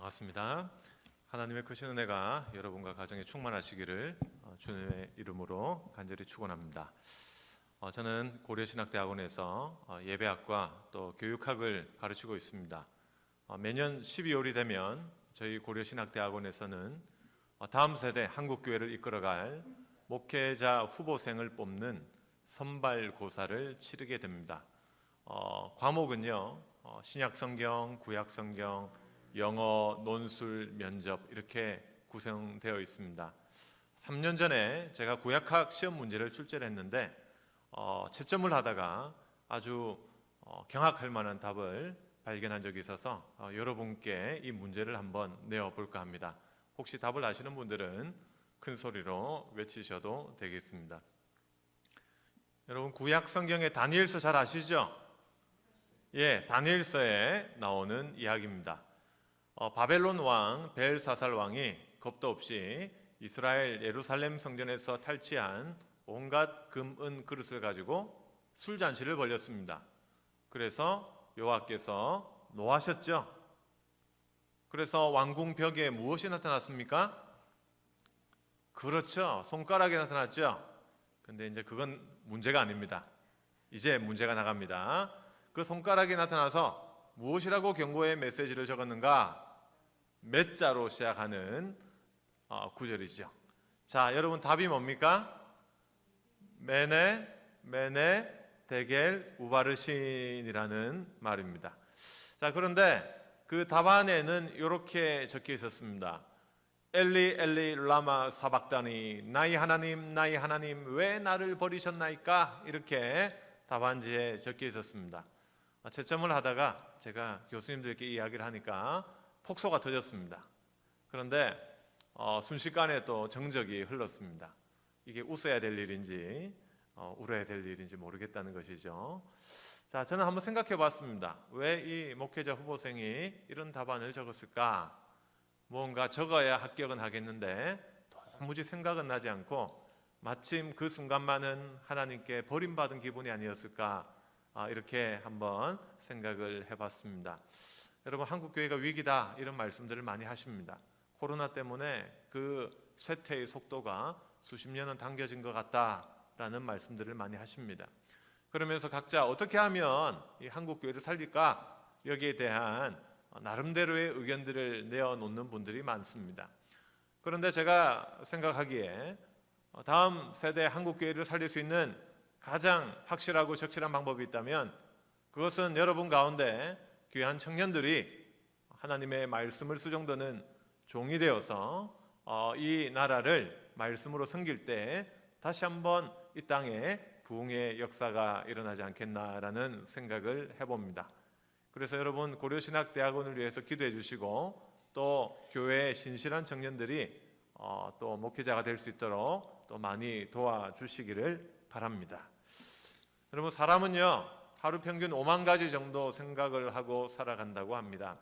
반갑습니다. 하나님의 크신 은혜가 여러분과 가정에 충만하시기를 주님의 이름으로 간절히 축원합니다. 저는 고려신학대학원에서 예배학과 또 교육학을 가르치고 있습니다. 매년 12월이 되면 저희 고려신학대학원에서는 다음 세대 한국교회를 이끌어갈 목회자 후보생을 뽑는 선발고사를 치르게 됩니다. 과목은요, 신약성경, 구약성경, 영어, 논술, 면접 이렇게 구성되어 있습니다. 3년 전에 제가 구약학 시험 문제를 출제를 했는데 채점을 하다가 아주 경악할 만한 답을 발견한 적이 있어서 여러분께 이 문제를 한번 내어볼까 합니다. 혹시 답을 아시는 분들은 큰 소리로 외치셔도 되겠습니다. 여러분, 구약 성경의 다니엘서 잘 아시죠? 예, 다니엘서에 나오는 이야기입니다. 바벨론 왕 벨사살 왕이 겁도 없이 이스라엘 예루살렘 성전에서 탈취한 온갖 금, 은 그릇을 가지고 술잔치를 벌였습니다. 그래서 여호와께서 노하셨죠. 그래서 왕궁 벽에 무엇이 나타났습니까? 그렇죠, 손가락이 나타났죠. 근데 이제 그건 문제가 아닙니다. 이제 문제가 나갑니다. 그 손가락이 나타나서 무엇이라고 경고의 메시지를 적었는가? 몇 자로 시작하는 구절이죠. 자, 여러분 답이 뭡니까? 메네, 데겔, 우바르신이라는 말입니다. 자, 그런데 그 답안에는 이렇게 적혀 있었습니다. 엘리 엘리 라마 사박다니, 나의 하나님 왜 나를 버리셨나이까? 이렇게 답안지에 적혀 있었습니다. 채점을 하다가 제가 교수님들께 이야기를 하니까 폭소가 터졌습니다. 그런데 순식간에 또 정적이 흘렀습니다. 이게 웃어야 될 일인지 울어야 될 일인지 모르겠다는 것이죠. 자, 저는 한번 생각해 봤습니다. 왜 이 목회자 후보생이 이런 답안을 적었을까? 뭔가 적어야 합격은 하겠는데 도무지 생각은 나지 않고 마침 그 순간만은 하나님께 버림받은 기분이 아니었을까? 이렇게 한번 생각을 해봤습니다. 여러분, 한국교회가 위기다 이런 말씀들을 많이 하십니다. 코로나 때문에 그 쇠퇴의 속도가 수십 년은 당겨진 것 같다라는 말씀들을 많이 하십니다. 그러면서 각자 어떻게 하면 이 한국교회를 살릴까? 여기에 대한 나름대로의 의견들을 내어놓는 분들이 많습니다. 그런데 제가 생각하기에 다음 세대 한국교회를 살릴 수 있는 가장 확실하고 적실한 방법이 있다면 그것은 여러분 가운데 귀한 청년들이 하나님의 말씀을 수종드는 종이 되어서 이 나라를 말씀으로 섬길 때 다시 한번 이 땅에 부흥의 역사가 일어나지 않겠나라는 생각을 해봅니다. 그래서 여러분, 고려신학대학원을 위해서 기도해 주시고 또 교회의 신실한 청년들이 또 목회자가 될 수 있도록 또 많이 도와주시기를 바랍니다. 여러분, 사람은요 하루 평균 5만 가지 정도 생각을 하고 살아간다고 합니다.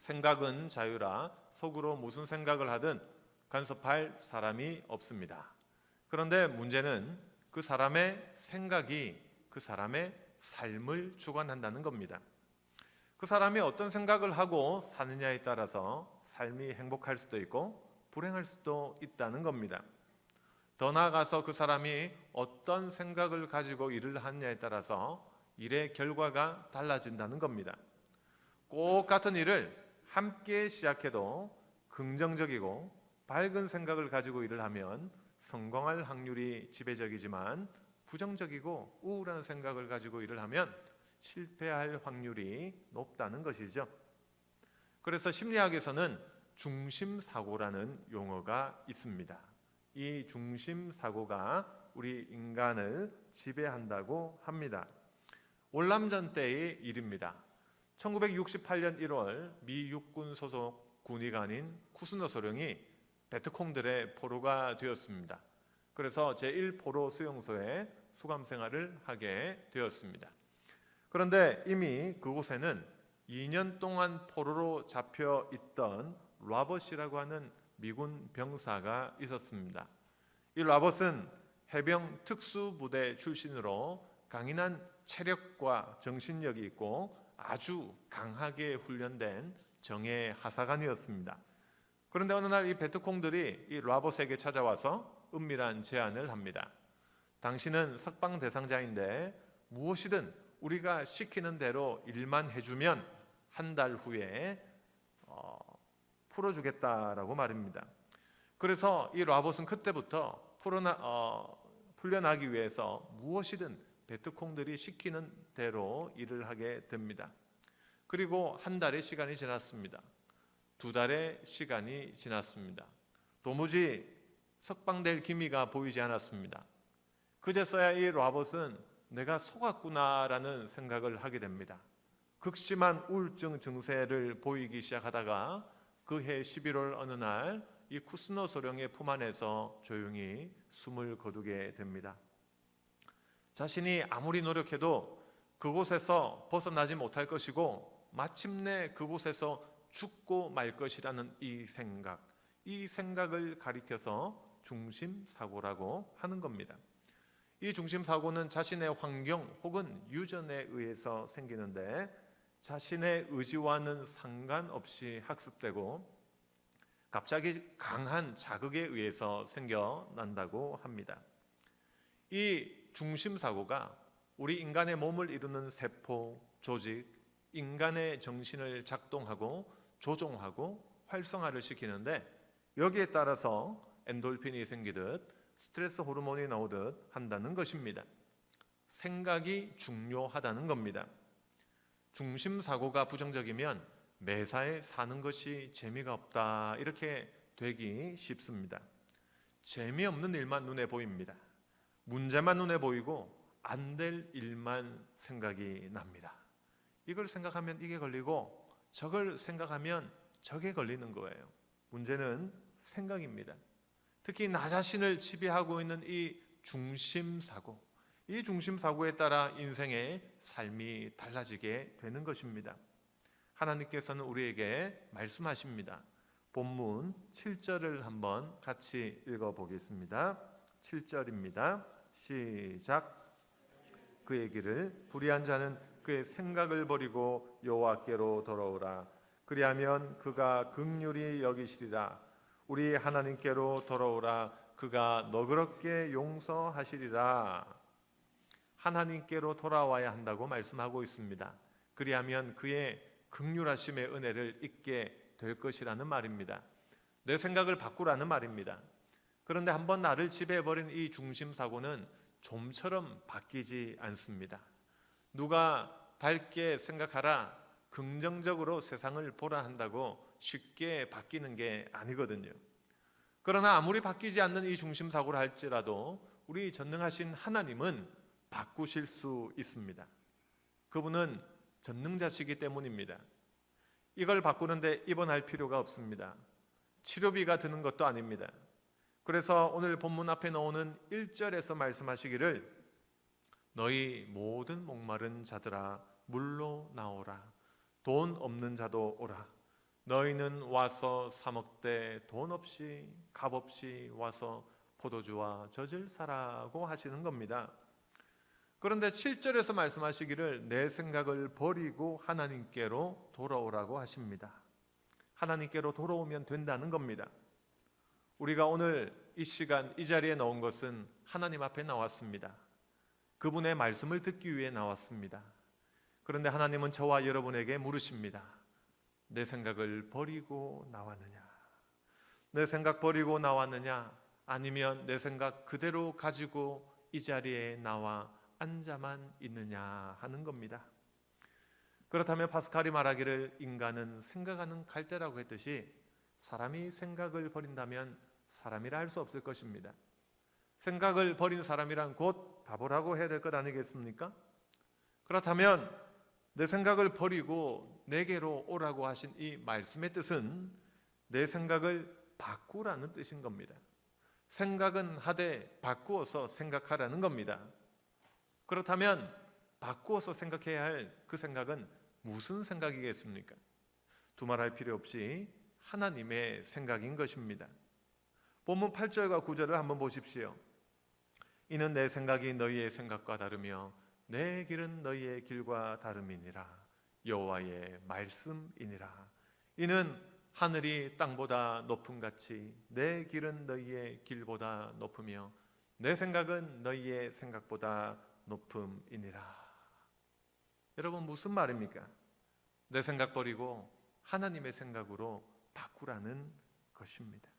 생각은 자유라 속으로 무슨 생각을 하든 간섭할 사람이 없습니다. 그런데 문제는 그 사람의 생각이 그 사람의 삶을 주관한다는 겁니다. 그 사람이 어떤 생각을 하고 사느냐에 따라서 삶이 행복할 수도 있고 불행할 수도 있다는 겁니다. 더 나아가서 그 사람이 어떤 생각을 가지고 일을 하느냐에 따라서 일의 결과가 달라진다는 겁니다. 꼭 같은 일을 함께 시작해도 긍정적이고 밝은 생각을 가지고 일을 하면 성공할 확률이 지배적이지만 부정적이고 우울한 생각을 가지고 일을 하면 실패할 확률이 높다는 것이죠. 그래서 심리학에서는 중심사고라는 용어가 있습니다. 이 중심사고가 우리 인간을 지배한다고 합니다. 월남전 때의 일입니다. 1968년 1월 미 육군 소속 군의관인 쿠스너 소령이 베트콩들의 포로가 되었습니다. 그래서 제1포로 수용소에 수감 생활을 하게 되었습니다. 그런데 이미 그곳에는 2년 동안 포로로 잡혀 있던 라벗이라고 하는 미군 병사가 있었습니다. 이 라벗은 해병 특수부대 출신으로 강인한 체력과 정신력이 있고 아주 강하게 훈련된 정의 하사관이었습니다. 그런데 어느 날 이 베트콩들이 이 라보스에게 찾아와서 은밀한 제안을 합니다. 당신은 석방 대상자인데 무엇이든 우리가 시키는 대로 일만 해주면 한 달 후에 풀어주겠다라고 말입니다. 그래서 이 라봇은 그때부터 풀려나기 위해서 무엇이든 베트콩들이 시키는 대로 일을 하게 됩니다. 그리고 한 달의 시간이 지났습니다. 2달의 시간이 지났습니다. 도무지 석방될 기미가 보이지 않았습니다. 그제서야 이 라봇은 내가 속았구나라는 생각을 하게 됩니다. 극심한 우울증 증세를 보이기 시작하다가 그해 11월 어느 날 이 쿠스너 소령의 품 안에서 조용히 숨을 거두게 됩니다. 자신이 아무리 노력해도 그곳에서 벗어나지 못할 것이고 마침내 그곳에서 죽고 말 것이라는 이 생각을 가리켜서 중심사고라고 하는 겁니다. 이 중심사고는 자신의 환경 혹은 유전에 의해서 생기는데 자신의 의지와는 상관없이 학습되고 갑자기 강한 자극에 의해서 생겨난다고 합니다. 이 중심사고가 우리 인간의 몸을 이루는 세포, 조직, 인간의 정신을 작동하고 조종하고 활성화를 시키는데 여기에 따라서 엔돌핀이 생기듯 스트레스 호르몬이 나오듯 한다는 것입니다. 생각이 중요하다는 겁니다. 중심사고가 부정적이면 매사에 사는 것이 재미가 없다 이렇게 되기 쉽습니다. 재미없는 일만 눈에 보입니다. 문제만 눈에 보이고 안 될 일만 생각이 납니다. 이걸 생각하면 이게 걸리고 저걸 생각하면 저게 걸리는 거예요. 문제는 생각입니다. 특히 나 자신을 지배하고 있는 이 중심사고, 이 중심사고에 따라 인생의 삶이 달라지게 되는 것입니다. 하나님께서는 우리에게 말씀하십니다. 본문 7절을 한번 같이 읽어보겠습니다. 7절입니다. 시작. 그의 길을 불의한 자는 그의 생각을 버리고 여호와께로 돌아오라. 그리하면 그가 긍휼히 여기시리라. 우리 하나님께로 돌아오라. 그가 너그럽게 용서하시리라. 하나님께로 돌아와야 한다고 말씀하고 있습니다. 그리하면 그의 긍휼하심의 은혜를 잊게 될 것이라는 말입니다. 내 생각을 바꾸라는 말입니다. 그런데 한번 나를 지배해버린 이 중심사고는 좀처럼 바뀌지 않습니다. 누가 밝게 생각하라, 긍정적으로 세상을 보라 한다고 쉽게 바뀌는 게 아니거든요. 그러나 아무리 바뀌지 않는 이 중심사고를 할지라도 우리 전능하신 하나님은 바꾸실 수 있습니다. 그분은 전능자시기 때문입니다. 이걸 바꾸는데 입원할 필요가 없습니다. 치료비가 드는 것도 아닙니다. 그래서 오늘 본문 앞에 나오는 1절에서 말씀하시기를 너희 모든 목마른 자들아 물로 나오라. 돈 없는 자도 오라. 너희는 와서 사 먹되 돈 없이 값 없이 와서 포도주와 젖을 사라고 하시는 겁니다. 그런데 7절에서 말씀하시기를 내 생각을 버리고 하나님께로 돌아오라고 하십니다. 하나님께로 돌아오면 된다는 겁니다. 우리가 오늘 이 시간 이 자리에 나온 것은 하나님 앞에 나왔습니다. 그분의 말씀을 듣기 위해 나왔습니다. 그런데 하나님은 저와 여러분에게 물으십니다. 내 생각을 버리고 나왔느냐? 내 생각 버리고 나왔느냐? 아니면 내 생각 그대로 가지고 이 자리에 나와 앉아만 있느냐 하는 겁니다. 그렇다면 파스칼이 말하기를 인간은 생각하는 갈대라고 했듯이 사람이 생각을 버린다면 사람이라 할 수 없을 것입니다. 생각을 버린 사람이란 곧 바보라고 해야 될 것 아니겠습니까? 그렇다면 내 생각을 버리고 내게로 오라고 하신 이 말씀의 뜻은 내 생각을 바꾸라는 뜻인 겁니다. 생각은 하되 바꾸어서 생각하라는 겁니다. 그렇다면 바꾸어서 생각해야 할 그 생각은 무슨 생각이겠습니까? 두말할 필요 없이 하나님의 생각인 것입니다. 본문 8절과 9절을 한번 보십시오. 이는 내 생각이 너희의 생각과 다르며 내 길은 너희의 길과 다름이니라. 여호와의 말씀이니라. 이는 하늘이 땅보다 높음 같이 내 길은 너희의 길보다 높으며 내 생각은 너희의 생각보다 높음이니라. 여러분, 무슨 말입니까? 내 생각 버리고 하나님의 생각으로 바꾸라는 것입니다.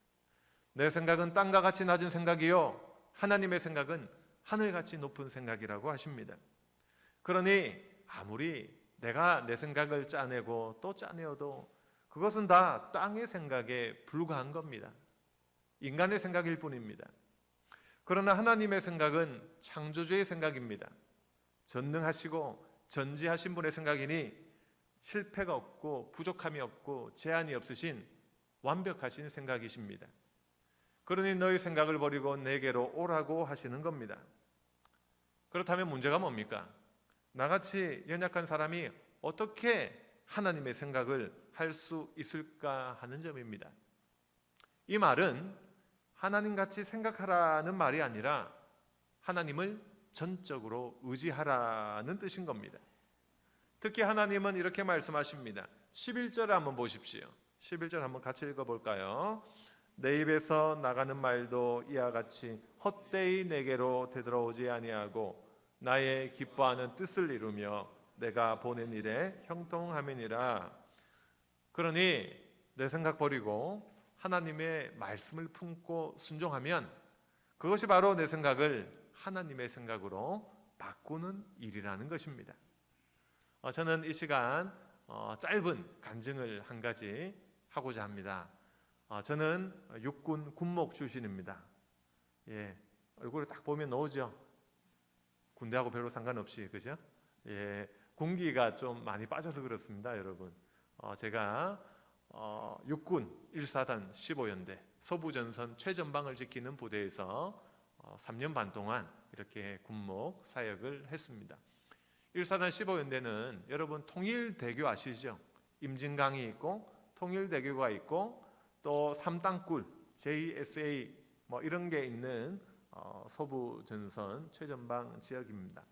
내 생각은 땅과 같이 낮은 생각이요 하나님의 생각은 하늘같이 높은 생각이라고 하십니다. 그러니 아무리 내가 내 생각을 짜내고 또 짜내어도 그것은 다 땅의 생각에 불과한 겁니다. 인간의 생각일 뿐입니다. 그러나 하나님의 생각은 창조주의 생각입니다. 전능하시고 전지하신 분의 생각이니 실패가 없고 부족함이 없고 제한이 없으신 완벽하신 생각이십니다. 그러니 너희 생각을 버리고 내게로 오라고 하시는 겁니다. 그렇다면 문제가 뭡니까? 나같이 연약한 사람이 어떻게 하나님의 생각을 할 수 있을까 하는 점입니다. 이 말은 하나님같이 생각하라는 말이 아니라 하나님을 전적으로 의지하라는 뜻인 겁니다. 특히 하나님은 이렇게 말씀하십니다. 11절 한번 보십시오. 11절 한번 같이 읽어볼까요? 내 입에서 나가는 말도 이와 같이 헛되이 내게로 되돌아오지 아니하고 나의 기뻐하는 뜻을 이루며 내가 보낸 일에 형통함이니라. 그러니 내 생각 버리고 하나님의 말씀을 품고 순종하면 그것이 바로 내 생각을 하나님의 생각으로 바꾸는 일이라는 것입니다. 저는 이 시간 짧은 간증을 한 가지 하고자 합니다. 저는 육군 군목 출신입니다. 얼굴을 딱 보면 나오죠. 군대하고 별로 상관없이, 그죠? 군기가 좀 많이 빠져서 그렇습니다, 여러분. 제가 육군 1사단 15연대 서부전선 최전방을 지키는 부대에서 3년 반 동안 이렇게 군목 사역을 했습니다. 1사단 15연대는 여러분 통일대교 아시죠? 임진강이 있고 통일대교가 있고 또 3단굴 JSA 이런 게 있는 서부전선 최전방 지역입니다.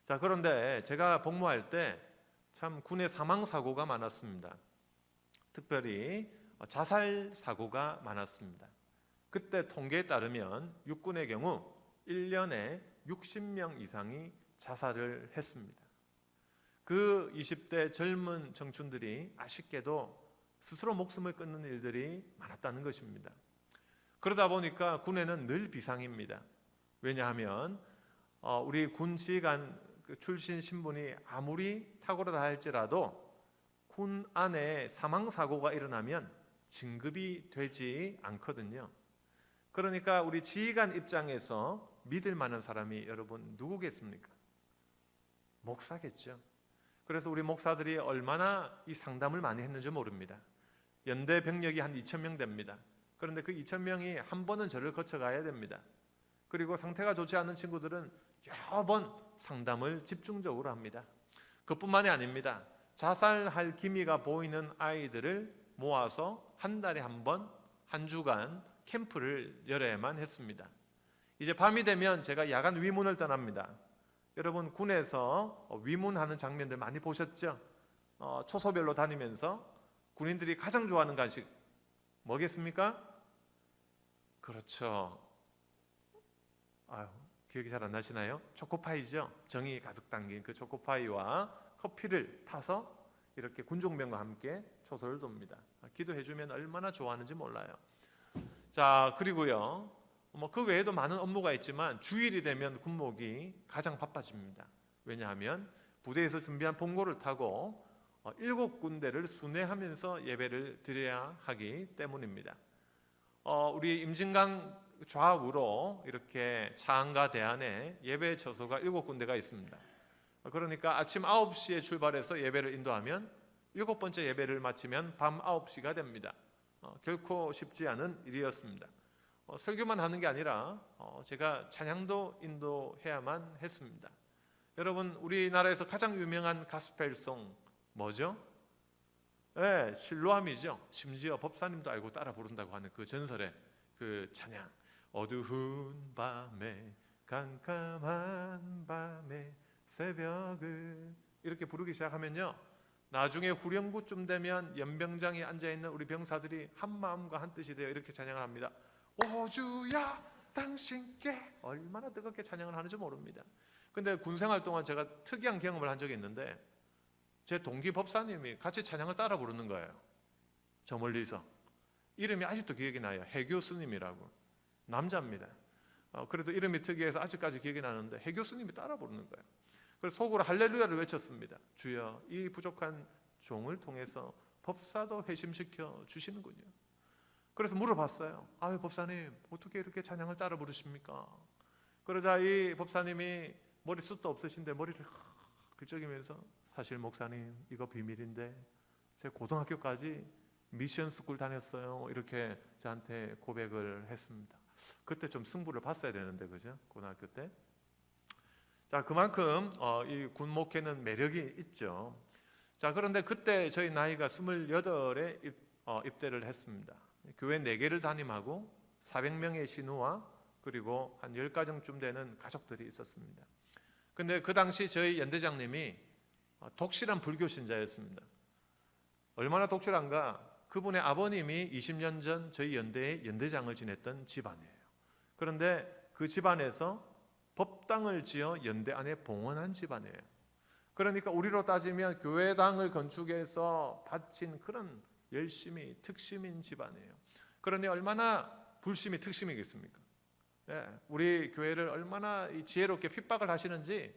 자, 그런데 제가 복무할 때 참 군의 사망 사고가 많았습니다. 특별히 자살 사고가 많았습니다. 그때 통계에 따르면 육군의 경우 1년에 60명 이상이 자살을 했습니다. 그 20대 젊은 청춘들이 아쉽게도 스스로 목숨을 끊는 일들이 많았다는 것입니다. 그러다 보니까 군에는 늘 비상입니다. 왜냐하면 우리 군 지휘관 출신 신분이 아무리 탁월하다 할지라도 군 안에 사망사고가 일어나면 진급이 되지 않거든요. 그러니까 우리 지휘관 입장에서 믿을 만한 사람이 여러분 누구겠습니까? 목사겠죠. 그래서 우리 목사들이 얼마나 이 상담을 많이 했는지 모릅니다. 연대 병력이 한 2,000명 됩니다. 그런데 그 2,000명이 한 번은 저를 거쳐가야 됩니다. 그리고 상태가 좋지 않은 친구들은 여러 번 상담을 집중적으로 합니다. 그뿐만이 아닙니다. 자살할 기미가 보이는 아이들을 모아서 한 달에 한 번, 한 주간 캠프를 열어야만 했습니다. 이제 밤이 되면 제가 야간 위문을 떠납니다. 여러분 군에서 위문하는 장면들 많이 보셨죠? 초소별로 다니면서 군인들이 가장 좋아하는 간식 뭐겠습니까? 그렇죠. 기억이 잘 안 나시나요? 초코파이죠. 정이 가득 담긴 그 초코파이와 커피를 타서 이렇게 군종병과 함께 초소를 돕니다. 기도해주면 얼마나 좋아하는지 몰라요. 자, 그리고요, 그 외에도 많은 업무가 있지만 주일이 되면 군목이 가장 바빠집니다. 왜냐하면 부대에서 준비한 봉고를 타고 7군데를 순회하면서 예배를 드려야 하기 때문입니다. 우리 임진강 좌우로 이렇게 차안과 대안에 예배 처소가 7군데가 있습니다. 그러니까 아침 9시에 출발해서 예배를 인도하면 7번째 예배를 마치면 밤 9시가 됩니다. 결코 쉽지 않은 일이었습니다. 설교만 하는 게 아니라 제가 찬양도 인도해야만 했습니다. 여러분, 우리나라에서 가장 유명한 가스펠송 뭐죠? 실로암이죠. 심지어 법사님도 알고 따라 부른다고 하는 그 전설의 그 찬양. 어두운 밤에 깜깜한 밤에 새벽을 이렇게 부르기 시작하면요, 나중에 후렴구쯤 되면 연병장에 앉아있는 우리 병사들이 한 마음과 한 뜻이 되어 이렇게 찬양을 합니다. 오 주야 당신께, 얼마나 뜨겁게 찬양을 하는지 모릅니다. 근데 군생활 동안 제가 특이한 경험을 한 적이 있는데, 제 동기 법사님이 같이 찬양을 따라 부르는 거예요. 저 멀리서. 이름이 아직도 기억이 나요. 해교 스님이라고. 남자입니다. 그래도 이름이 특이해서 아직까지 기억이 나는데 해교 스님이 따라 부르는 거예요. 그래서 속으로 할렐루야를 외쳤습니다. 주여, 이 부족한 종을 통해서 법사도 회심시켜 주시는군요. 그래서 물어봤어요. 아유 법사님, 어떻게 이렇게 찬양을 따라 부르십니까? 그러자 이 법사님이 머리숱도 없으신데 머리를 긁적이면서, 사실 목사님 이거 비밀인데 제가 고등학교까지 미션 스쿨 다녔어요, 이렇게 저한테 고백을 했습니다. 그때 좀 승부를 봤어야 되는데, 그죠? 고등학교 때. 자, 그만큼 이 군목회는 매력이 있죠. 자, 그런데 그때 저희 나이가 28에 입대를 했습니다. 교회 4개를 담임하고 400명의 신우와 그리고 한 10가정쯤 되는 가족들이 있었습니다. 근데 그 당시 저희 연대장님이 독실한 불교 신자였습니다. 얼마나 독실한가? 그분의 아버님이 20년 전 저희 연대의 연대장을 지냈던 집안이에요. 그런데 그 집안에서 법당을 지어 연대 안에 봉헌한 집안이에요. 그러니까 우리로 따지면 교회당을 건축해서 바친 그런 열심히 특심인 집안이에요. 그러니 얼마나 불심이 특심이겠습니까? 우리 교회를 얼마나 지혜롭게 핍박을 하시는지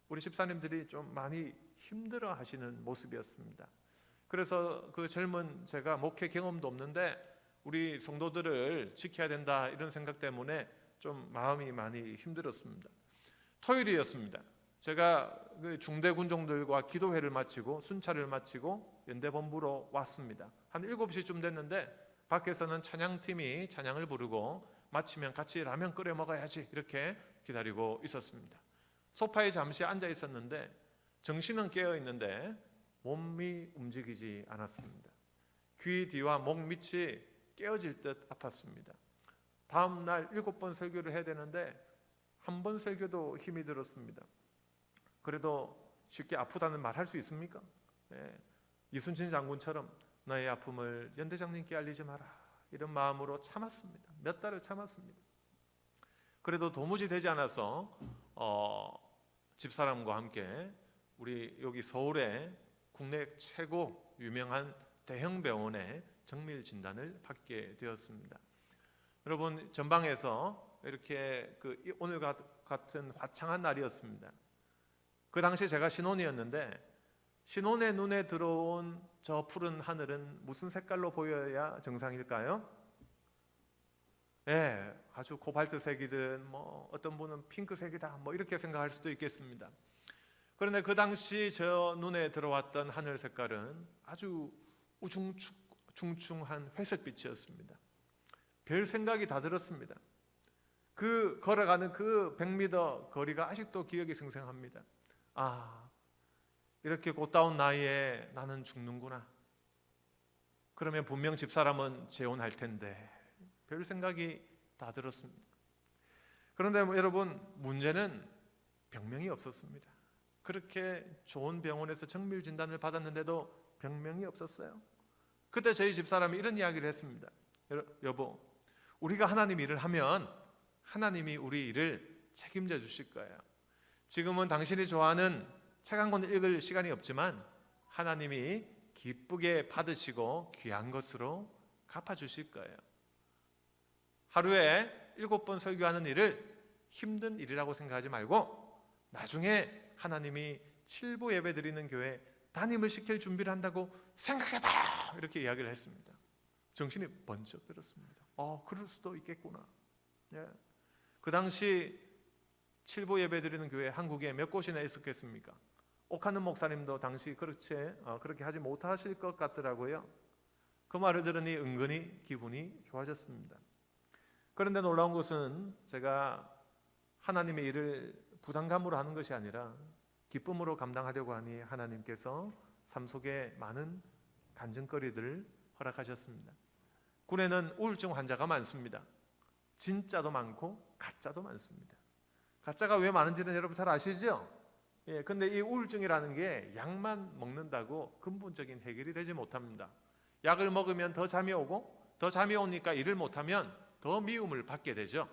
우리 집사님들이 좀 많이 힘들어 하시는 모습이었습니다. 그래서 그 젊은 제가 목회 경험도 없는데 우리 성도들을 지켜야 된다, 이런 생각 때문에 좀 마음이 많이 힘들었습니다. 토요일이었습니다. 제가 그 중대 군종들과 기도회를 마치고 순찰을 마치고 연대본부로 왔습니다. 한 7시쯤 됐는데 밖에서는 찬양팀이 찬양을 부르고 마치면 같이 라면 끓여 먹어야지, 이렇게 기다리고 있었습니다. 소파에 잠시 앉아 있었는데 정신은 깨어 있는데 몸이 움직이지 않았습니다. 귀 뒤와 목 밑이 깨어질 듯 아팠습니다. 다음 날 7번 설교를 해야 되는데 한 번 설교도 힘이 들었습니다. 그래도 쉽게 아프다는 말 할 수 있습니까? 이순신 장군처럼 나의 아픔을 연대장님께 알리지 마라, 이런 마음으로 참았습니다. 몇 달을 참았습니다. 그래도 도무지 되지 않아서 집사람과 함께 우리 여기 서울에 국내 최고 유명한 대형 병원에 정밀 진단을 받게 되었습니다. 여러분, 전방에서 이렇게 오늘 같은 화창한 날이었습니다. 그 당시 제가 신혼이었는데 신혼의 눈에 들어온 저 푸른 하늘은 무슨 색깔로 보여야 정상일까요? 아주 코발트색이든 어떤 분은 핑크색이다, 이렇게 생각할 수도 있겠습니다. 그런데 그 당시 저 눈에 들어왔던 하늘 색깔은 아주 우중충한 회색빛이었습니다. 별 생각이 다 들었습니다. 그 걸어가는 그 100m 거리가 아직도 기억이 생생합니다. 이렇게 꽃다운 나이에 나는 죽는구나. 그러면 분명 집사람은 재혼할 텐데, 별 생각이 다 들었습니다. 그런데 여러분, 문제는 병명이 없었습니다. 그렇게 좋은 병원에서 정밀 진단을 받았는데도 병명이 없었어요. 그때 저희 집사람이 이런 이야기를 했습니다. 여보, 우리가 하나님 일을 하면 하나님이 우리 일을 책임져 주실 거예요. 지금은 당신이 좋아하는 책 한 권 읽을 시간이 없지만 하나님이 기쁘게 받으시고 귀한 것으로 갚아주실 거예요. 하루에 7번 설교하는 일을 힘든 일이라고 생각하지 말고 나중에 하나님이 7부 예배 드리는 교회 담임을 시킬 준비를 한다고 생각해봐, 이렇게 이야기를 했습니다. 정신이 번쩍 들었습니다. 그럴 수도 있겠구나. 그 당시 7부 예배 드리는 교회 한국에 몇 곳이나 있었겠습니까? 옥하는 목사님도 당시 그렇게 하지 못하실 것 같더라고요. 그 말을 들으니 은근히 기분이 좋아졌습니다. 그런데 놀라운 것은 제가 하나님의 일을 부담감으로 하는 것이 아니라 기쁨으로 감당하려고 하니 하나님께서 삶 속에 많은 간증거리들을 허락하셨습니다. 군에는 우울증 환자가 많습니다. 진짜도 많고 가짜도 많습니다. 가짜가 왜 많은지는 여러분 잘 아시죠? 근데 이 우울증이라는 게 약만 먹는다고 근본적인 해결이 되지 못합니다. 약을 먹으면 더 잠이 오고, 더 잠이 오니까 일을 못하면 더 미움을 받게 되죠.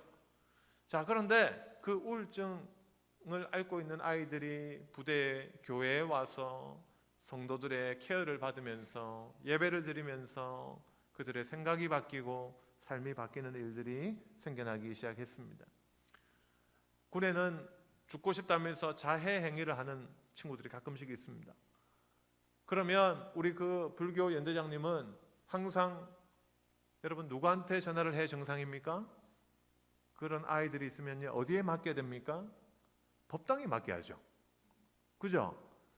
자, 그런데 그 우울증을 앓고 있는 아이들이 부대 교회에 와서 성도들의 케어를 받으면서 예배를 드리면서 그들의 생각이 바뀌고 삶이 바뀌는 일들이 생겨나기 시작했습니다. 군에는 죽고 싶다면서 자해 행위를 하는 친구들이 가끔씩 있습니다. 그러면 우리 그 불교 연대장님은 항상 여러분 누구한테 전화를 해 정상입니까? 그런 아이들이 있으면요, 어디에 맡겨야 됩니까? 법당에 맡겨야죠. 그죠?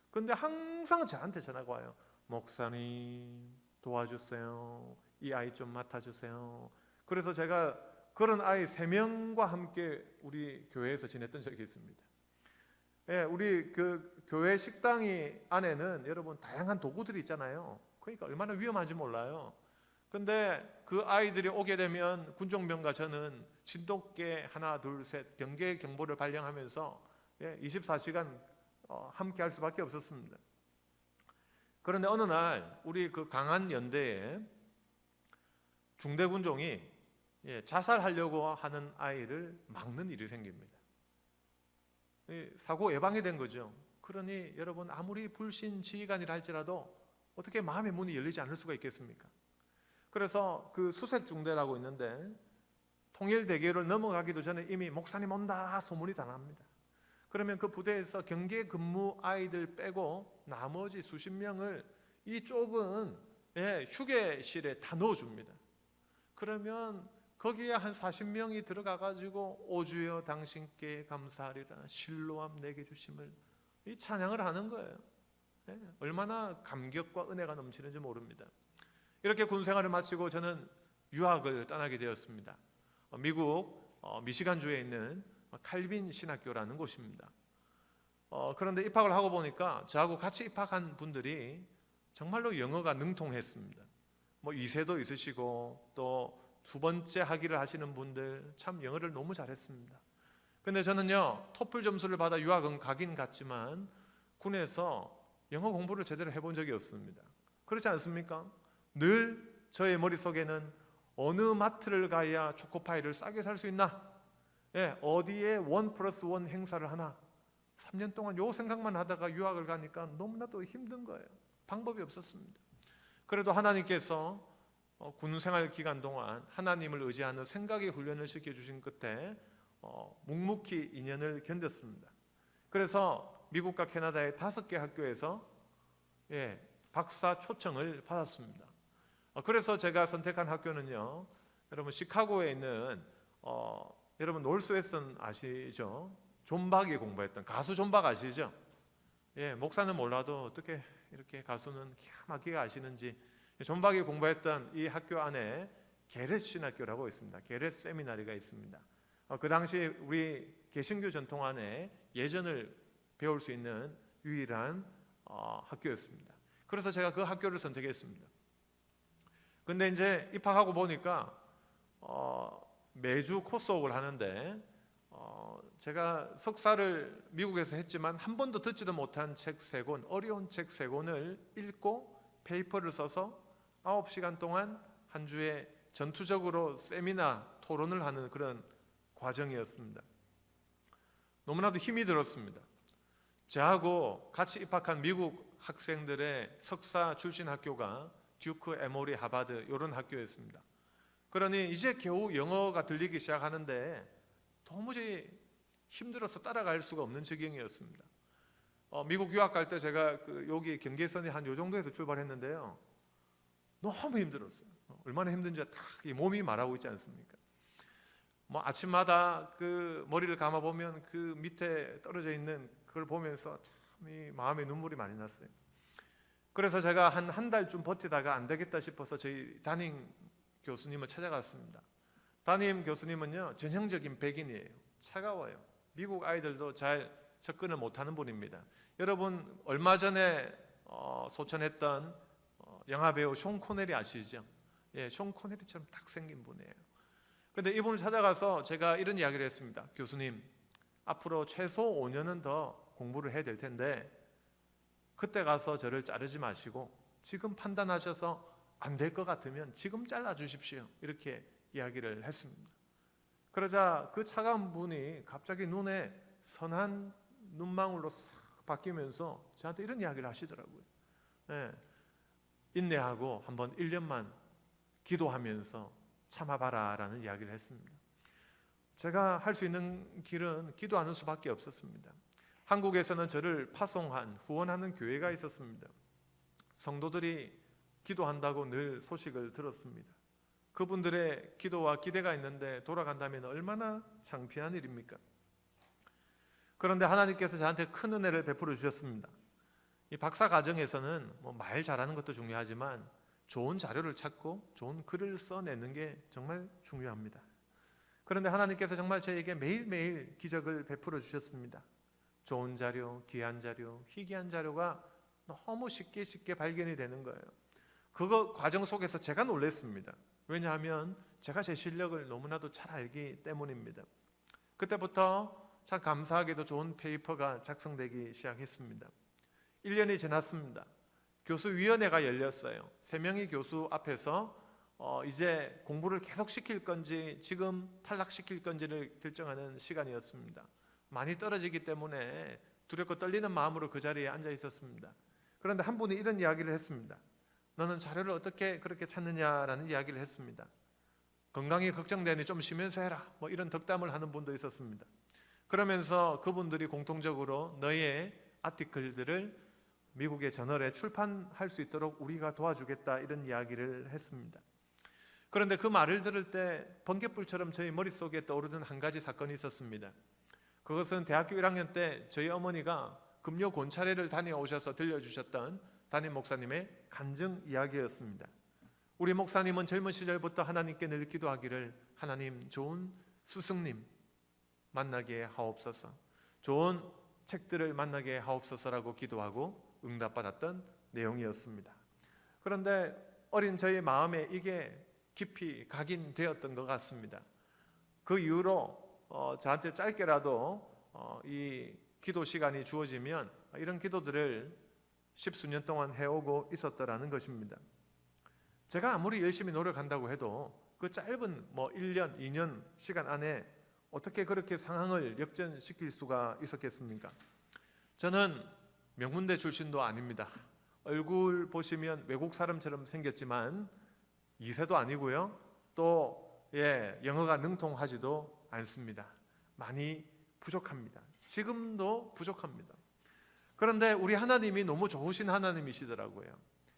근데 항상 저한테 전화가 와요. 목사님 도와주세요. 이 아이 좀 맡아주세요. 그래서 제가 그런 아이 3명과 함께 우리 교회에서 지냈던 적이 있습니다. 우리 그 교회 식당이 안에는 여러분 다양한 도구들이 있잖아요. 그러니까 얼마나 위험한지 몰라요. 근데 그 아이들이 오게 되면 군종병과 저는 진돗개 하나 둘 셋 경계 경보를 발령하면서 24시간 함께 할 수밖에 없었습니다. 그런데 어느 날 우리 그 강한 연대에 중대군종이 자살하려고 하는 아이를 막는 일이 생깁니다. 사고 예방이 된 거죠. 그러니 여러분 아무리 불신지휘관이라 할지라도 어떻게 마음의 문이 열리지 않을 수가 있겠습니까? 그래서 그 수색중대라고 있는데 통일대교를 넘어가기도 전에 이미 목사님 온다 소문이 다 납니다. 그러면 그 부대에서 경계 근무 아이들 빼고 나머지 수십 명을 이 좁은 휴게실에 다 넣어줍니다. 그러면 거기에 한 40명이 들어가가지고 오주여 당신께 감사하리라 실로암 내게 주심을 이 찬양을 하는 거예요. 얼마나 감격과 은혜가 넘치는지 모릅니다. 이렇게 군생활을 마치고 저는 유학을 떠나게 되었습니다. 미국 미시간주에 있는 칼빈 신학교라는 곳입니다. 그런데 입학을 하고 보니까 저하고 같이 입학한 분들이 정말로 영어가 능통했습니다. 뭐 2세도 있으시고 또 2번째 학위를 하시는 분들 참 영어를 너무 잘했습니다. 근데 저는요 토플 점수를 받아 유학은 가긴 갔지만 군에서 영어 공부를 제대로 해본 적이 없습니다. 그렇지 않습니까? 늘 저의 머릿속에는 어느 마트를 가야 초코파이를 싸게 살 수 있나? 어디에 1+1 행사를 하나? 3년 동안 요 생각만 하다가 유학을 가니까 너무나도 힘든 거예요. 방법이 없었습니다. 그래도 하나님께서 군생활 기간 동안 하나님을 의지하는 생각의 훈련을 시켜주신 끝에 묵묵히 2년을 견뎠습니다. 그래서 미국과 캐나다의 5개 학교에서 박사 초청을 받았습니다. 그래서 제가 선택한 학교는요, 여러분 시카고에 있는 여러분 놀스웨스턴 아시죠? 존 박이 공부했던 가수 존 박 아시죠? 목사는 몰라도 어떻게 이렇게 가수는 기가 막히게 아시는지. 존 박이 공부했던 이 학교 안에 게렛 신학교라고 있습니다. 게렛 세미나리가 있습니다. 그 당시 우리 개신교 전통 안에 예전을 배울 수 있는 유일한 학교였습니다. 그래서 제가 그 학교를 선택했습니다. 근데 이제 입학하고 보니까 매주 코스웍을 하는데 제가 석사를 미국에서 했지만 한 번도 듣지도 못한 책 3권, 어려운 책 3권을 읽고 페이퍼를 써서 9시간 동안 한 주에 전투적으로 세미나 토론을 하는 그런 과정이었습니다. 너무나도 힘이 들었습니다. 저하고 같이 입학한 미국 학생들의 석사 출신 학교가 듀크, 에모리, 하버드 이런 학교였습니다. 그러니 이제 겨우 영어가 들리기 시작하는데 도무지 힘들어서 따라갈 수가 없는 지경이었습니다. 미국 유학 갈 때 제가 여기 경계선이 한 요 정도에서 출발했는데요. 너무 힘들었어요. 얼마나 힘든지 딱 이 몸이 말하고 있지 않습니까? 뭐 아침마다 그 머리를 감아 보면 그 밑에 떨어져 있는 그걸 보면서 참 이 마음에 눈물이 많이 났어요. 그래서 제가 한 달쯤 버티다가 안 되겠다 싶어서 저희 담임 교수님을 찾아갔습니다. 담임 교수님은요 전형적인 백인이에요. 차가워요. 미국 아이들도 잘 접근을 못하는 분입니다. 여러분 얼마 전에 소천했던 영화배우 숀 코네리 아시죠? 숀 코네리처럼 딱 생긴 분이에요. 그런데 이분을 찾아가서 제가 이런 이야기를 했습니다. 교수님, 앞으로 최소 5년은 더 공부를 해야 될 텐데 그때 가서 저를 자르지 마시고 지금 판단하셔서 안 될 것 같으면 지금 잘라주십시오. 이렇게 이야기를 했습니다. 그러자 그 차가운 분이 갑자기 눈에 선한 눈망울로 싹 바뀌면서 저한테 이런 이야기를 하시더라고요. 네, 인내하고 한번 1년만 기도하면서 참아봐라 라는 이야기를 했습니다. 제가 할 수 있는 길은 기도하는 수밖에 없었습니다. 한국에서는 저를 파송한 후원하는 교회가 있었습니다. 성도들이 기도한다고 늘 소식을 들었습니다. 그분들의 기도와 기대가 있는데 돌아간다면 얼마나 창피한 일입니까? 그런데 하나님께서 저한테 큰 은혜를 베풀어 주셨습니다. 이 박사 과정에서는 말 잘하는 것도 중요하지만 좋은 자료를 찾고 좋은 글을 써내는 게 정말 중요합니다. 그런데 하나님께서 정말 저에게 매일매일 기적을 베풀어 주셨습니다. 좋은 자료, 귀한 자료, 희귀한 자료가 너무 쉽게 발견이 되는 거예요. 그거 과정 속에서 제가 놀랐습니다. 왜냐하면 제가 제 실력을 너무나도 잘 알기 때문입니다. 그때부터 참 감사하게도 좋은 페이퍼가 작성되기 시작했습니다. 1년이 지났습니다. 교수위원회가 열렸어요. 3명의 교수 앞에서 이제 공부를 계속 시킬 건지 지금 탈락시킬 건지를 결정하는 시간이었습니다. 많이 떨어지기 때문에 두렵고 떨리는 마음으로 그 자리에 앉아 있었습니다. 그런데 한 분이 이런 이야기를 했습니다. 너는 자료를 어떻게 그렇게 찾느냐라는 이야기를 했습니다. 건강이 걱정되니 좀 쉬면서 해라. 이런 덕담을 하는 분도 있었습니다. 그러면서 그분들이 공통적으로 너의 아티클들을 미국의 저널에 출판할 수 있도록 우리가 도와주겠다 이런 이야기를 했습니다. 그런데 그 말을 들을 때 번갯불처럼 저희 머릿속에 떠오르는 한 가지 사건이 있었습니다. 그것은 대학교 1학년 때 저희 어머니가 금요 곤차례를 다녀오셔서 들려주셨던 담임 목사님의 간증 이야기였습니다. 우리 목사님은 젊은 시절부터 하나님께 늘 기도하기를 하나님 좋은 스승님 만나게 하옵소서, 좋은 책들을 만나게 하옵소서라고 기도하고 응답받았던 내용이었습니다. 그런데 어린 저의 마음에 이게 깊이 각인되었던 것 같습니다. 그 이후로 저한테 짧게라도 이 기도 시간이 주어지면 이런 기도들을 10수년 동안 해오고 있었더라는 것입니다. 제가 아무리 열심히 노력한다고 해도 그 짧은 1년, 2년 시간 안에 어떻게 그렇게 상황을 역전시킬 수가 있었겠습니까? 저는 명문대 출신도 아닙니다. 얼굴 보시면 외국 사람처럼 생겼지만 2세도 아니고요. 또 영어가 능통하지도 않습니다. 많이 부족합니다. 지금도 부족합니다. 그런데 우리 하나님이 너무 좋으신 하나님이시더라고요.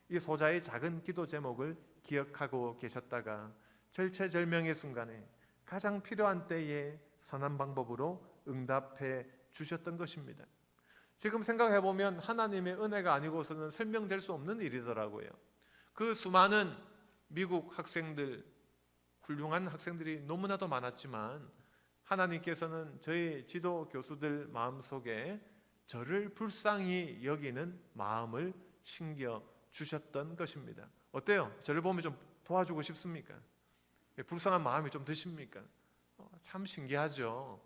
이 소자의 작은 기도 제목을 기억하고 계셨다가 절체절명의 순간에 가장 필요한 때에 선한 방법으로 응답해 주셨던 것입니다. 지금 생각해 보면 하나님의 은혜가 아니고서는 설명될 수 없는 일이더라고요. 그 수많은 미국 학생들, 훌륭한 학생들이 너무나도 많았지만 하나님께서는 저희 지도 교수들 마음속에 저를 불쌍히 여기는 마음을 심겨 주셨던 것입니다. 어때요? 저를 보면 좀 도와주고 싶습니까? 불쌍한 마음이 좀 드십니까? 참 신기하죠.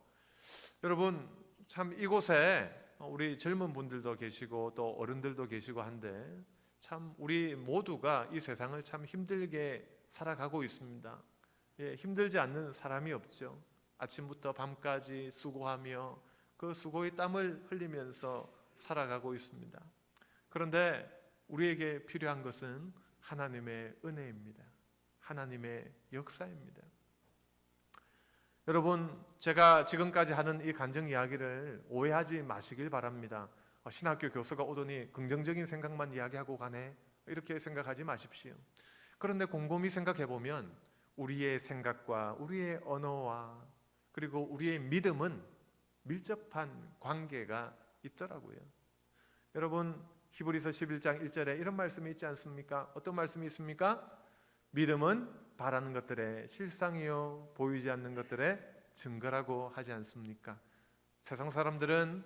여러분, 참 이곳에 우리 젊은 분들도 계시고 또 어른들도 계시고 한데 참 우리 모두가 이 세상을 참 힘들게 살아가고 있습니다. 힘들지 않는 사람이 없죠. 아침부터 밤까지 수고하며 그 수고의 땀을 흘리면서 살아가고 있습니다. 그런데 우리에게 필요한 것은 하나님의 은혜입니다. 하나님의 역사입니다. 여러분, 제가 지금까지 하는 이 간증 이야기를 오해하지 마시길 바랍니다. 신학교 교수가 오더니 긍정적인 생각만 이야기하고 가네, 이렇게 생각하지 마십시오. 그런데 곰곰이 생각해 보면 우리의 생각과 우리의 언어와 그리고 우리의 믿음은 밀접한 관계가 있더라고요. 여러분, 히브리서 11장 1절에 이런 말씀이 있지 않습니까? 어떤 말씀이 있습니까? 믿음은 바라는 것들의 실상이요 보이지 않는 것들의 증거라고 하지 않습니까? 세상 사람들은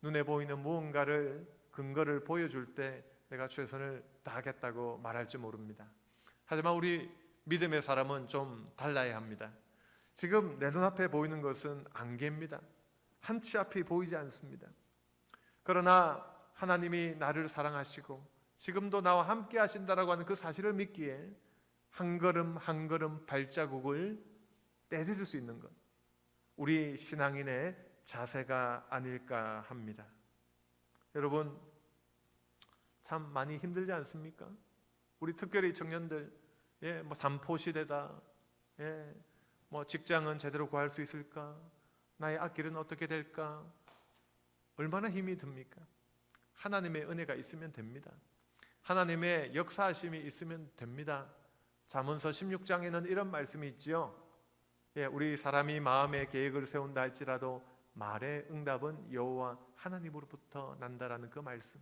눈에 보이는 무언가를 근거를 보여줄 때 내가 최선을 다하겠다고 말할지 모릅니다. 하지만 우리 믿음의 사람은 좀 달라야 합니다. 지금 내 눈앞에 보이는 것은 안개입니다. 한치 앞이 보이지 않습니다. 그러나 하나님이 나를 사랑하시고 지금도 나와 함께 하신다라고 하는 그 사실을 믿기에 한 걸음 한 걸음 발자국을 내디딜 수 있는 것, 우리 신앙인의 자세가 아닐까 합니다. 여러분, 참 많이 힘들지 않습니까? 우리 특별히 청년들, 삼포시대다, 직장은 제대로 구할 수 있을까? 나의 앞길은 어떻게 될까? 얼마나 힘이 듭니까? 하나님의 은혜가 있으면 됩니다. 하나님의 역사하심이 있으면 됩니다. 잠언서 16장에는 이런 말씀이 있지요. 우리 사람이 마음에 계획을 세운다 할지라도 말의 응답은 여호와 하나님으로부터 난다라는 그 말씀.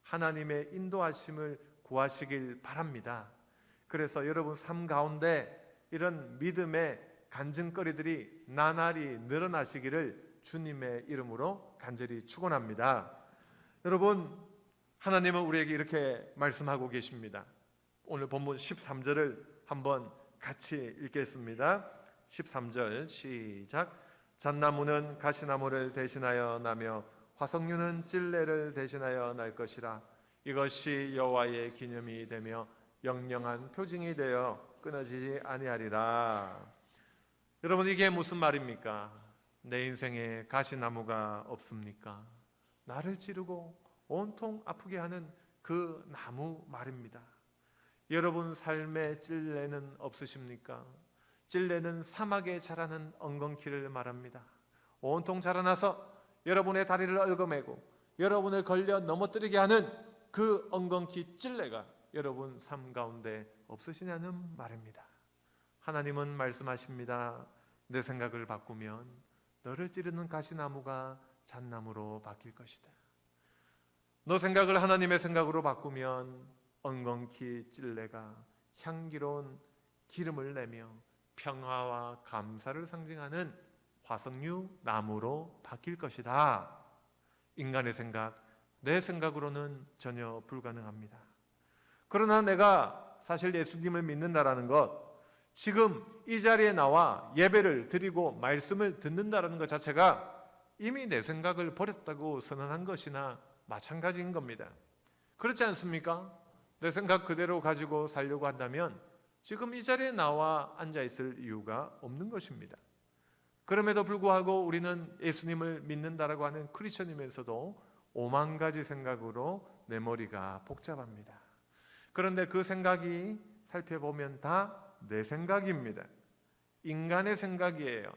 하나님의 인도하심을 구하시길 바랍니다. 그래서 여러분 삶 가운데 이런 믿음의 간증거리들이 나날이 늘어나시기를 주님의 이름으로 간절히 축원합니다. 여러분, 하나님은 우리에게 이렇게 말씀하고 계십니다. 오늘 본문 13절을 한번 같이 읽겠습니다. 13절 시작. 잣나무는 가시나무를 대신하여 나며 화석류는 찔레를 대신하여 날 것이라. 이것이 여호와의 기념이 되며 영영한 표징이 되어 끊어지지 아니하리라. 여러분, 이게 무슨 말입니까? 내 인생에 가시나무가 없습니까? 나를 찌르고 온통 아프게 하는 그 나무 말입니다. 여러분 삶에 찔레는 없으십니까? 찔레는 사막에 자라는 엉겅퀴를 말합니다. 온통 자라나서 여러분의 다리를 얽어매고 여러분을 걸려 넘어뜨리게 하는 그 엉겅퀴 찔레가 여러분 삶 가운데 없으시냐는 말입니다. 하나님은 말씀하십니다. 내 생각을 바꾸면 너를 찌르는 가시나무가 잣나무로 바뀔 것이다. 너 생각을 하나님의 생각으로 바꾸면 엉겅퀴 찔레가 향기로운 기름을 내며 평화와 감사를 상징하는 화석류 나무로 바뀔 것이다. 인간의 생각, 내 생각으로는 전혀 불가능합니다. 그러나 내가 사실 예수님을 믿는다라는 것, 지금 이 자리에 나와 예배를 드리고 말씀을 듣는다라는 것 자체가 이미 내 생각을 버렸다고 선언한 것이나 마찬가지인 겁니다. 그렇지 않습니까? 내 생각 그대로 가지고 살려고 한다면 지금 이 자리에 나와 앉아 있을 이유가 없는 것입니다. 그럼에도 불구하고 우리는 예수님을 믿는다라고 하는 크리스천이면서도 5만 가지 생각으로 내 머리가 복잡합니다. 그런데 그 생각이 살펴보면 다 내 생각입니다. 인간의 생각이에요.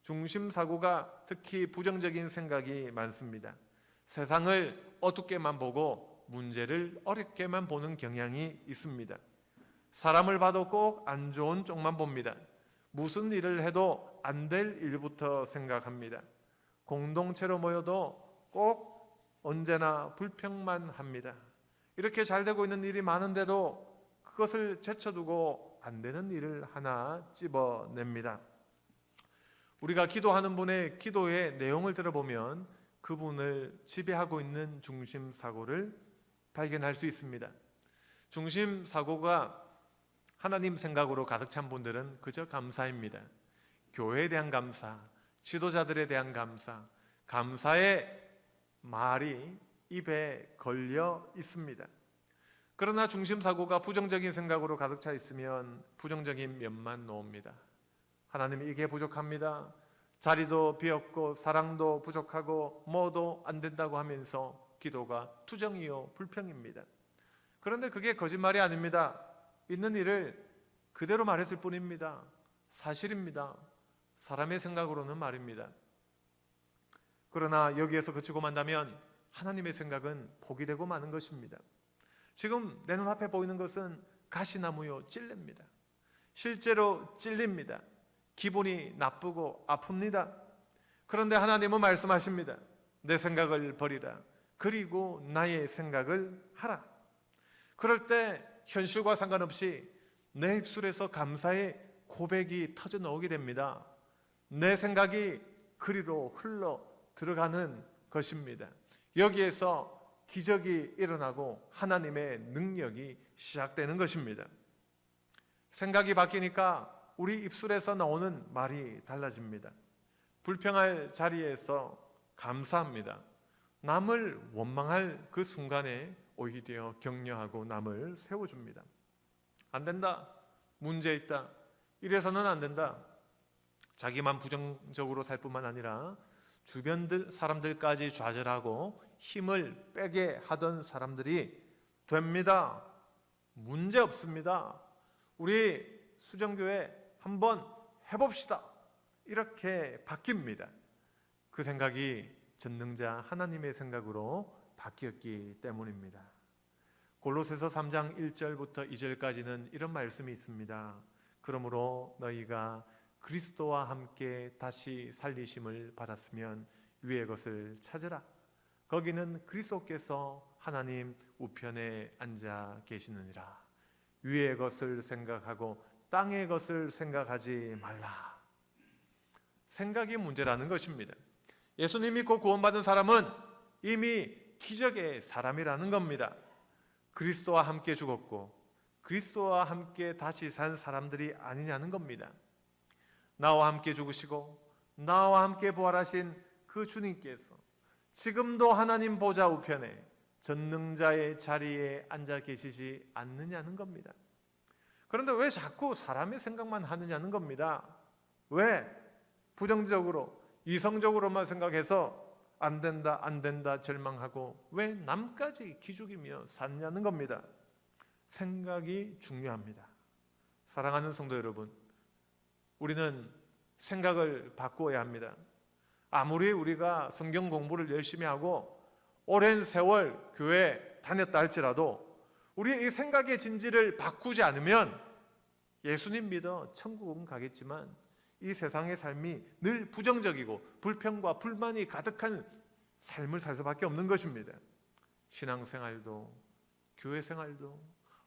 중심사고가 특히 부정적인 생각이 많습니다. 세상을 어둡게만 보고 문제를 어렵게만 보는 경향이 있습니다. 사람을 봐도 꼭 안 좋은 쪽만 봅니다. 무슨 일을 해도 안 될 일부터 생각합니다. 공동체로 모여도 꼭 언제나 불평만 합니다. 이렇게 잘 되고 있는 일이 많은데도 그것을 제쳐두고 안 되는 일을 하나 집어냅니다. 우리가 기도하는 분의 기도의 내용을 들어보면 그분을 지배하고 있는 중심사고를 발견할 수 있습니다. 중심사고가 하나님 생각으로 가득 찬 분들은 그저 감사입니다. 교회에 대한 감사, 지도자들에 대한 감사, 감사의 말이 입에 걸려 있습니다. 그러나 중심사고가 부정적인 생각으로 가득 차 있으면 부정적인 면만 놓습니다. 하나님, 이게 부족합니다. 자리도 비었고 사랑도 부족하고 뭐도 안 된다고 하면서 기도가 투정이요 불평입니다. 그런데 그게 거짓말이 아닙니다. 있는 일을 그대로 말했을 뿐입니다. 사실입니다. 사람의 생각으로는 말입니다. 그러나 여기에서 그치고 만다면 하나님의 생각은 포기되고 마는 것입니다. 지금 내 눈앞에 보이는 것은 가시나무요 찔레입니다. 실제로 찔립니다. 기분이 나쁘고 아픕니다. 그런데 하나님은 말씀하십니다. 내 생각을 버리라. 그리고 나의 생각을 하라. 그럴 때 현실과 상관없이 내 입술에서 감사의 고백이 터져 나오게 됩니다. 내 생각이 그리로 흘러 들어가는 것입니다. 여기에서 기적이 일어나고 하나님의 능력이 시작되는 것입니다. 생각이 바뀌니까 우리 입술에서 나오는 말이 달라집니다. 불평할 자리에서 감사합니다. 남을 원망할 그 순간에 오히려 격려하고 남을 세워줍니다. 안 된다, 문제 있다, 이래서는 안 된다. 자기만 부정적으로 살 뿐만 아니라 주변 사람들까지 좌절하고 힘을 빼게 하던 사람들이 됩니다. 문제 없습니다. 우리 수정교회 한번 해봅시다. 이렇게 바뀝니다. 그 생각이 전능자 하나님의 생각으로 바뀌었기 때문입니다. 골로새서 3장 1절부터 2절까지는 이런 말씀이 있습니다. 그러므로 너희가 그리스도와 함께 다시 살리심을 받았으면 위의 것을 찾으라. 거기는 그리스도께서 하나님 우편에 앉아 계시느니라. 위의 것을 생각하고 땅의 것을 생각하지 말라. 생각이 문제라는 것입니다. 예수님 믿고 구원받은 사람은 이미 기적의 사람이라는 겁니다. 그리스도와 함께 죽었고 그리스도와 함께 다시 산 사람들이 아니냐는 겁니다. 나와 함께 죽으시고 나와 함께 부활하신 그 주님께서 지금도 하나님 보좌 우편에 전능자의 자리에 앉아 계시지 않느냐는 겁니다. 그런데 왜 자꾸 사람의 생각만 하느냐는 겁니다. 왜 부정적으로 이성적으로만 생각해서 안 된다 안 된다 절망하고 왜 남까지 기죽이며 사느냐는 겁니다. 생각이 중요합니다. 사랑하는 성도 여러분, 우리는 생각을 바꾸어야 합니다. 아무리 우리가 성경 공부를 열심히 하고 오랜 세월 교회 다녔다 할지라도 우리의 이 생각의 진지를 바꾸지 않으면 예수님 믿어 천국은 가겠지만 이 세상의 삶이 늘 부정적이고 불평과 불만이 가득한 삶을 살 수밖에 없는 것입니다. 신앙생활도 교회 생활도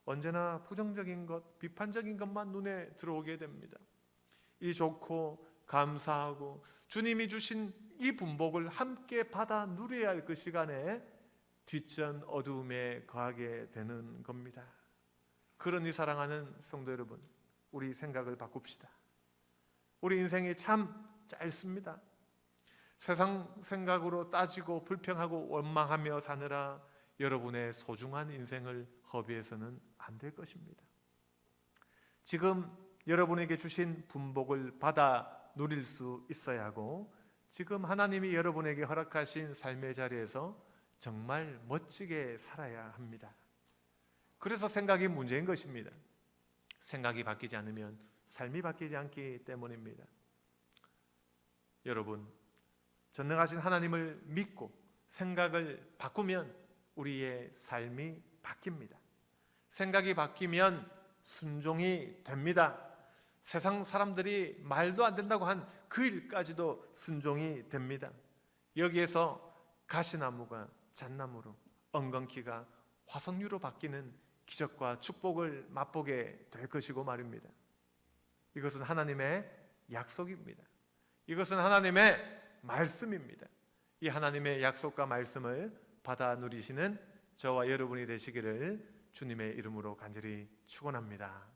언제나 부정적인 것, 비판적인 것만 눈에 들어오게 됩니다. 이 좋고 감사하고 주님이 주신 이 분복을 함께 받아 누려야 할 그 시간에 뒷전 어두움에 거하게 되는 겁니다. 그러니 사랑하는 성도 여러분, 우리 생각을 바꿉시다. 우리 인생이 참 짧습니다. 세상 생각으로 따지고 불평하고 원망하며 사느라 여러분의 소중한 인생을 허비해서는 안 될 것입니다. 지금 여러분에게 주신 분복을 받아 누릴 수 있어야 하고 지금 하나님이 여러분에게 허락하신 삶의 자리에서 정말 멋지게 살아야 합니다. 그래서 생각이 문제인 것입니다. 생각이 바뀌지 않으면 삶이 바뀌지 않기 때문입니다. 여러분, 전능하신 하나님을 믿고 생각을 바꾸면 우리의 삶이 바뀝니다. 생각이 바뀌면 순종이 됩니다. 세상 사람들이 말도 안 된다고 한 그 일까지도 순종이 됩니다. 여기에서 가시나무가 잣나무로, 엉겅퀴가 화석류로 바뀌는 기적과 축복을 맛보게 될 것이고 말입니다. 이것은 하나님의 약속입니다. 이것은 하나님의 말씀입니다. 이 하나님의 약속과 말씀을 받아 누리시는 저와 여러분이 되시기를 주님의 이름으로 간절히 축원합니다.